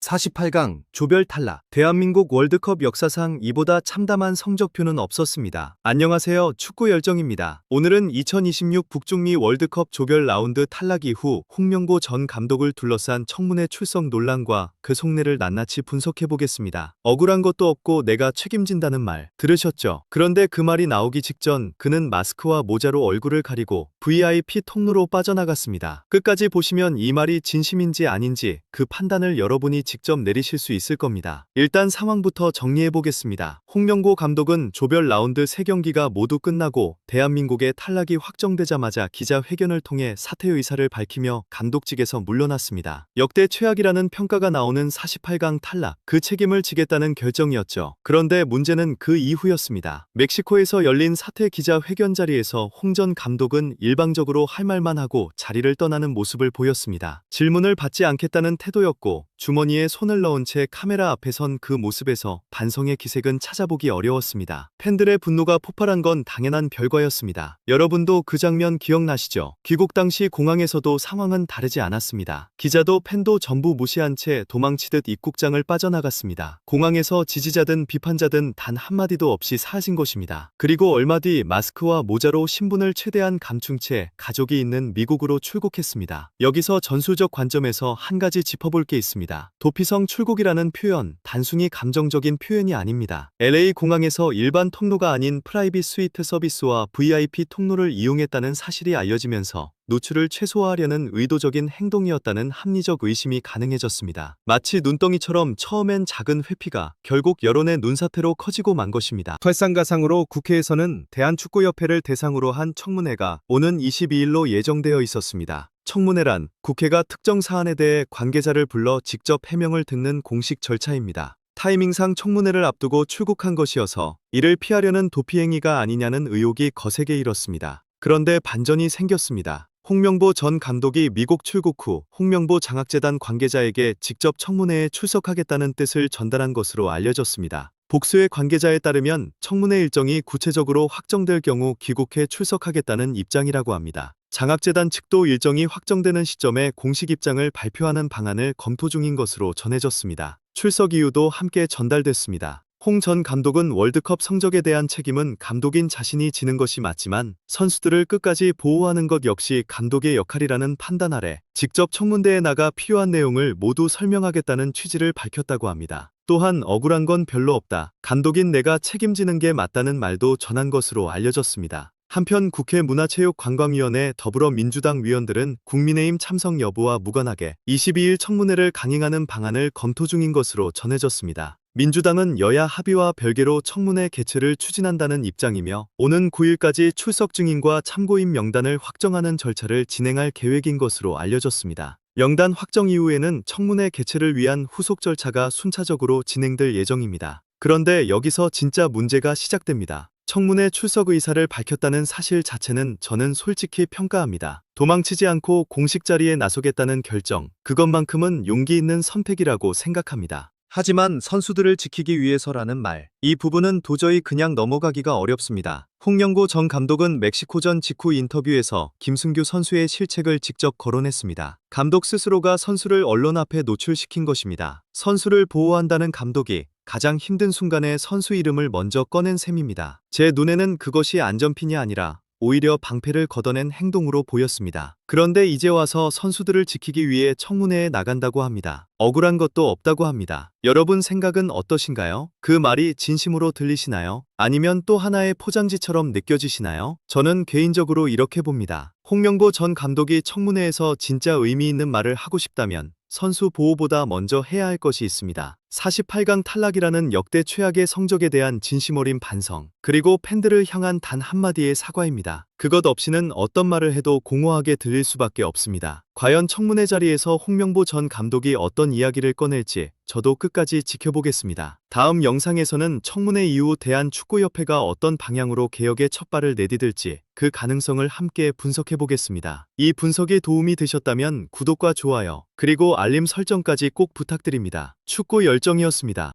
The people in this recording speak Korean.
48강 조별 탈락. 대한민국 월드컵 역사상 이보다 참담한 성적표는 없었습니다. 안녕하세요. 축구 열정입니다. 오늘은 2026 북중미 월드컵 조별 라운드 탈락 이후 홍명보 전 감독을 둘러싼 청문회 출석 논란과 그 속내를 낱낱이 분석해보겠습니다. 억울한 것도 없고 내가 책임진다는 말 들으셨죠? 그런데 그 말이 나오기 직전 그는 마스크와 모자로 얼굴을 가리고 VIP 통로로 빠져나갔습니다. 끝까지 보시면 이 말이 진심인지 아닌지 그 판단을 여러분이 직접 내리실 수 있을 겁니다. 일단 상황부터 정리해보겠습니다. 홍명보 감독은 조별 라운드 3경기가 모두 끝나고 대한민국의 탈락이 확정되자마자 기자회견을 통해 사퇴 의사를 밝히며 감독직에서 물러났습니다. 역대 최악이라는 평가가 나오는 48강 탈락, 그 책임을 지겠다는 결정이었죠. 그런데 문제는 그 이후였습니다. 멕시코에서 열린 사퇴 기자회견 자리에서 홍 전 감독은 일방적으로 할 말만 하고 자리를 떠나는 모습을 보였습니다. 질문을 받지 않겠다는 태도였고 주머니에 손을 넣은 채 카메라 앞에 선 그 모습에서 반성의 기색은 찾아보기 어려웠습니다. 팬들의 분노가 폭발한 건 당연한 결과였습니다. 여러분도 그 장면 기억나시죠? 귀국 당시 공항에서도 상황은 다르지 않았습니다. 기자도 팬도 전부 무시한 채 도망치듯 입국장을 빠져나갔습니다. 공항에서 지지자든 비판자든 단 한마디도 없이 사라진 것입니다. 그리고 얼마 뒤 마스크와 모자로 신분을 최대한 감춘 채 가족이 있는 미국으로 출국했습니다. 여기서 전술적 관점에서 한 가지 짚어볼 게 있습니다. 도피성 출국이라는 표현, 단순히 감정적인 표현이 아닙니다. LA 공항에서 일반 통로가 아닌 프라이빗 스위트 서비스와 VIP 통로를 이용했다는 사실이 알려지면서 노출을 최소화하려는 의도적인 행동이었다는 합리적 의심이 가능해졌습니다. 마치 눈덩이처럼 처음엔 작은 회피가 결국 여론의 눈사태로 커지고 만 것입니다. 설상가상으로 국회에서는 대한축구협회를 대상으로 한 청문회가 오는 22일로 예정되어 있었습니다. 청문회란 국회가 특정 사안에 대해 관계자를 불러 직접 해명을 듣는 공식 절차입니다. 타이밍상 청문회를 앞두고 출국한 것이어서 이를 피하려는 도피 행위가 아니냐는 의혹이 거세게 일었습니다. 그런데 반전이 생겼습니다. 홍명보 전 감독이 미국 출국 후 홍명보 장학재단 관계자에게 직접 청문회에 출석하겠다는 뜻을 전달한 것으로 알려졌습니다. 복수의 관계자에 따르면 청문회 일정이 구체적으로 확정될 경우 귀국해 출석하겠다는 입장이라고 합니다. 장학재단 측도 일정이 확정되는 시점에 공식 입장을 발표하는 방안을 검토 중인 것으로 전해졌습니다. 출석 이유도 함께 전달됐습니다. 홍 전 감독은 월드컵 성적에 대한 책임은 감독인 자신이 지는 것이 맞지만 선수들을 끝까지 보호하는 것 역시 감독의 역할이라는 판단 아래 직접 청문대에 나가 필요한 내용을 모두 설명하겠다는 취지를 밝혔다고 합니다. 또한 억울한 건 별로 없다. 감독인 내가 책임지는 게 맞다는 말도 전한 것으로 알려졌습니다. 한편 국회 문화체육관광위원회 더불어민주당 위원들은 국민의힘 참석 여부와 무관하게 22일 청문회를 강행하는 방안을 검토 중인 것으로 전해졌습니다. 민주당은 여야 합의와 별개로 청문회 개최를 추진한다는 입장이며 오는 9일까지 출석 증인과 참고인 명단을 확정하는 절차를 진행할 계획인 것으로 알려졌습니다. 명단 확정 이후에는 청문회 개최를 위한 후속 절차가 순차적으로 진행될 예정입니다. 그런데 여기서 진짜 문제가 시작됩니다. 청문회 출석 의사를 밝혔다는 사실 자체는 저는 솔직히 평가합니다. 도망치지 않고 공식 자리에 나서겠다는 결정, 그것만큼은 용기 있는 선택이라고 생각합니다. 하지만 선수들을 지키기 위해서라는 말, 이 부분은 도저히 그냥 넘어가기가 어렵습니다. 홍명보 전 감독은 멕시코전 직후 인터뷰에서 김승규 선수의 실책을 직접 거론했습니다. 감독 스스로가 선수를 언론 앞에 노출시킨 것입니다. 선수를 보호한다는 감독이 가장 힘든 순간에 선수 이름을 먼저 꺼낸 셈입니다. 제 눈에는 그것이 안전핀이 아니라 오히려 방패를 걷어낸 행동으로 보였습니다. 그런데 이제 와서 선수들을 지키기 위해 청문회에 나간다고 합니다. 억울한 것도 없다고 합니다. 여러분 생각은 어떠신가요? 그 말이 진심으로 들리시나요? 아니면 또 하나의 포장지처럼 느껴지시나요? 저는 개인적으로 이렇게 봅니다. 홍명보 전 감독이 청문회에서 진짜 의미 있는 말을 하고 싶다면 선수 보호보다 먼저 해야 할 것이 있습니다. 48강 탈락이라는 역대 최악의 성적에 대한 진심 어린 반성, 그리고 팬들을 향한 단 한마디의 사과입니다. 그것 없이는 어떤 말을 해도 공허하게 들릴 수밖에 없습니다. 과연 청문회 자리에서 홍명보 전 감독이 어떤 이야기를 꺼낼지 저도 끝까지 지켜보겠습니다. 다음 영상에서는 청문회 이후 대한축구협회가 어떤 방향으로 개혁의 첫발을 내디딜지 그 가능성을 함께 분석해보겠습니다. 이 분석이 도움이 되셨다면 구독과 좋아요, 그리고 알림 설정까지 꼭 부탁드립니다. 축구 열정이었습니다.